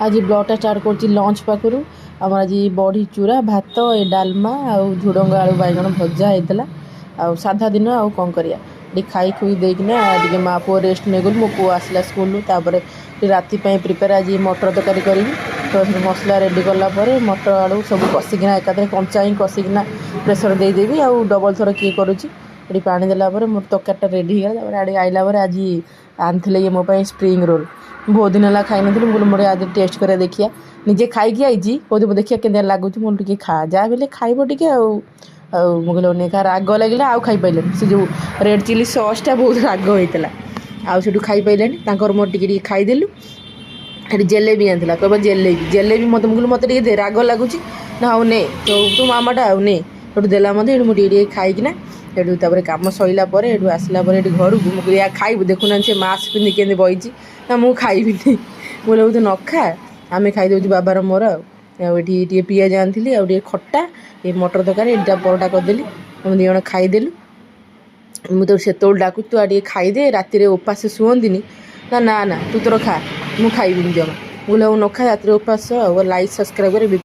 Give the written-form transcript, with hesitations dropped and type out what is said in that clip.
आज ब्लॉगटा स्टार्ट कर लंच पाखु आम आज बड़ी चूरा भात ए डालमा आउ झुडंग आलू बैगण भजा होता आ साधा दिन आउ कौन करिया खाई खुई देकिना टे माँ पुओ रेस्ट नहीं गलु मो पुओ आसला स्कूल तापर राति प्रिपेयर आज मटर तरकारी करी तो मसला रेडी कलापर मटर आलू सब कषिकिना एकाधे कंचा ही कषिकिना प्रेसर देदेवी आउ डबल थर किए करुच्ची ये पानी देलापर मोर तरकारीटा रेडी होगा आड़े आइला आज आनी ये मो स्प्रिंग रोल बहुत दिन है खाई नी बोले मोटे आज टेस्ट कर देखिया निजे खाई आई कहते देखिए के लगुच मोटे टे खा जहाँ भी खाइब टे मुझे खा राग लगे आउ खाई पारे से जो रेड चिली ससटा बहुत राग होता आउ खाई पारे मोर टे खाईदेलु ये जेलेबी आनी कह जेलेबी जेलेबी मत मुझे मत दे राग लगुच ना आउ ने तो मामाटा आउ ने देला मत मुझे खाईकिना ये कम सरला आसला घर को मुझे या खाइबू देखुना से मास्क पिंधि के बही ना मुझे खाइबी बोले तो न खा आम खाईदे बाबार मोर आए पिज आनी आए खट्टा ये मटर तरकारी एटा परोटा करदेली आम दी जन खाईदेलु मुझे तो डाकू तू आ खाईदे राति उपास शुअंती ना ना ना तू तोर खा मुझे खाइबी जमा बोले न खा राति उपास लाइक सब्सक्राइब कर।